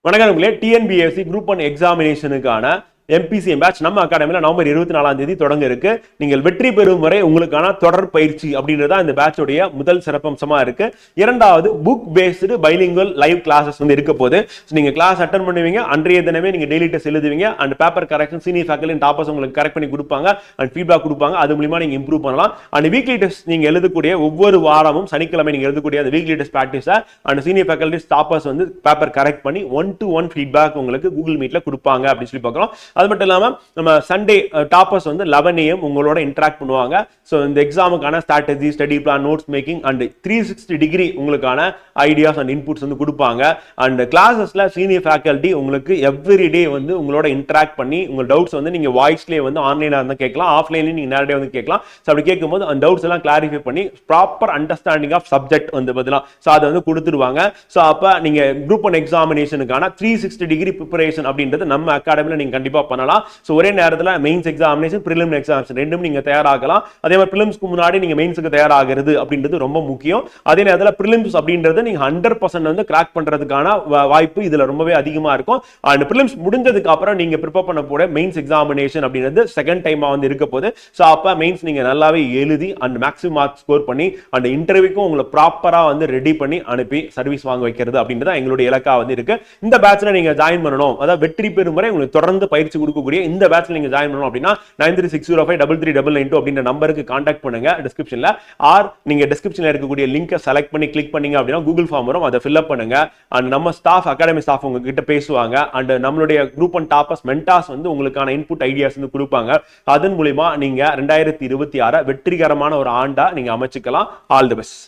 வணக்கம் TNPSC group 1 எக்ஸாமினேஷனுக்கான MPCM batch நம்ம அகாடமியில் நவம்பர் 24 தொடங்க இருக்கு. நீங்கள் வெற்றி பெறும் வரை உங்களுக்கான தொடர் பயிற்சி அப்படின்றத இந்த பேட்சோடைய முதல் சிறப்பம்சமா இருக்கு. இரண்டாவது book based bilingual live classes வந்து இருக்க போது. நீங்க கிளாஸ் அட்டன் பண்ணுவீங்க, அன்றைய தினமே நீங்க டெய்லி டெஸ்ட் எழுதுவீங்க and paper correction senior faculty toppers உங்களுக்கு கரெக்ட் பண்ணி கொடுப்பாங்க அண்ட் ஃபீட்பேக் கொடுப்பாங்க. அது மூலமா நீங்க இம்ப்ரூவ் பண்ணலாம். அண்ட் வீக்லி டெஸ்ட் நீங்க எழுதக்கூடிய ஒவ்வொரு வாரமும் சனிக்கிழமை நீங்க எழுதக்கூடிய அந்த weekly test practice and senior faculty toppers வந்து பேப்பர் கரெக்ட் பண்ணி 1-to-1 ஃபீட்பேக் உங்களுக்கு கூகுள் மீட்ல கொடுப்பாங்க அப்படின்னு சொல்லி பார்க்கலாம். அது மட்டும் இல்லாம நம்ம சண்டே டாப்பர்ஸ் வந்து 11 AM உங்களோட இன்டராக்ட் பண்ணுவாங்க. ஸோ இந்த எக்ஸாமுக்கான strategy, study plan, notes making and 360 degree உங்களுக்கான ஐடியாஸ் அண்ட் இன்புட்ஸ் வந்து கொடுப்பாங்க. அண்ட் கிளாஸஸ்ல சீனியர் ஃபேக்கல்டி உங்களுக்கு எவ்ரி டே வந்து உங்களோட இன்டராக்ட் பண்ணி உங்க டவுட்ஸ் வந்து நீங்க வாய்ஸ்லேயே வந்து ஆன்லைனா இருந்தால் கேட்கலாம், ஆஃப்லைன்லேயும் நீங்க நேரடியாக வந்து கேட்கலாம். ஸோ அப்படி கேட்கும்போது அந்த டவுட்ஸ் எல்லாம் கிளாரிஃபை பண்ணி ப்ராப்பர் அண்டர்ஸ்டாண்டிங் ஆஃப் சப்ஜெக்ட் வந்து பதிலாக ஸோ அதை வந்து கொடுத்துருவாங்க. ஸோ அப்போ நீங்க குரூப் 1 எக்ஸாமினேஷனுக்கான 360 டிகிரி ப்ரிப்பரேஷன் அப்படின்றது நம்ம அகாடமியில் நீங்க கண்டிப்பா பண்ணலாம். சோ ஒரே நேரத்துல மெயின்ஸ் எக்ஸாமினேஷன், பிரிலிமினரி எக்ஸாமினேஷன் ரெண்டும் நீங்க தயாராகலாம். அதே மாதிரி பிரிலிம்ஸ்க்கு முன்னாடி நீங்க மெயின்ஸ்க்கு தயாராகிறது அப்படின்றது ரொம்ப முக்கியம். அதே நேரத்துல பிரிலிம்ஸ் அப்படின்றது நீங்க 100% வந்து கிராக் பண்றதுக்கான வாய்ப்பு இதுல ரொம்பவே அதிகமா இருக்கும். அண்ட் பிரிலிம்ஸ் முடிஞ்சதுக்கு அப்புறம் நீங்க ப்ரிப்பேர் பண்ண போற மெயின்ஸ் எக்ஸாமினேஷன் அப்படின்றது செகண்ட் டைமா வந்து இருக்க போது. சோ அப்ப மெயின்ஸ் நீங்க நல்லாவே எழுதி அண்ட் மேக்ஸிமம் மார்க் ஸ்கோர் பண்ணி அண்ட் இன்டர்வியூக்கும் உங்களை ப்ராப்பரா வந்து ரெடி பண்ணி அனுப்பி சர்வீஸ் வாங்க வைக்கிறது அப்படின்றது எங்களுடைய இலக்கா வந்து இருக்கு. இந்த பேட்ச்ல நீங்க ஜாயின் பண்ணணும், அதாவது வெற்றி பெறும் வரை உங்களுக்கு தொடர்ந்து பயிற்சி கொடுக்கக்கூடிய இந்த பேட்ச்ல நீங்க ஜாயின் பண்ணனும் அப்படினா 9360533992 அப்படிங்கற நம்பருக்கு கான்டாக்ட் பண்ணுங்க டிஸ்கிரிப்ஷன்ல. ஆர் நீங்க டிஸ்கிரிப்ஷன்ல இருக்கக்கூடிய லிங்கை செலக்ட் பண்ணி கிளிக் பண்ணீங்க அப்படினா கூகுள் ஃபார்ம் வரும், அதை fill up பண்ணுங்க. அண்ட் நம்ம ஸ்டாஃப், அகாடமி ஸ்டாஃப் உங்ககிட்ட பேசுவாங்க. அண்ட் நம்மளுடைய குரூப் 1 டாப்பர்ஸ் மென்டார்ஸ் வந்து உங்களுக்கான இன்புட் ஐடியாஸ் வந்து கொடுப்பாங்க. அதன் மூலமா நீங்க 2026 வெற்றிகரமான ஒரு ஆண்டா நீங்க அமைச்சுக்கலாம். All the best.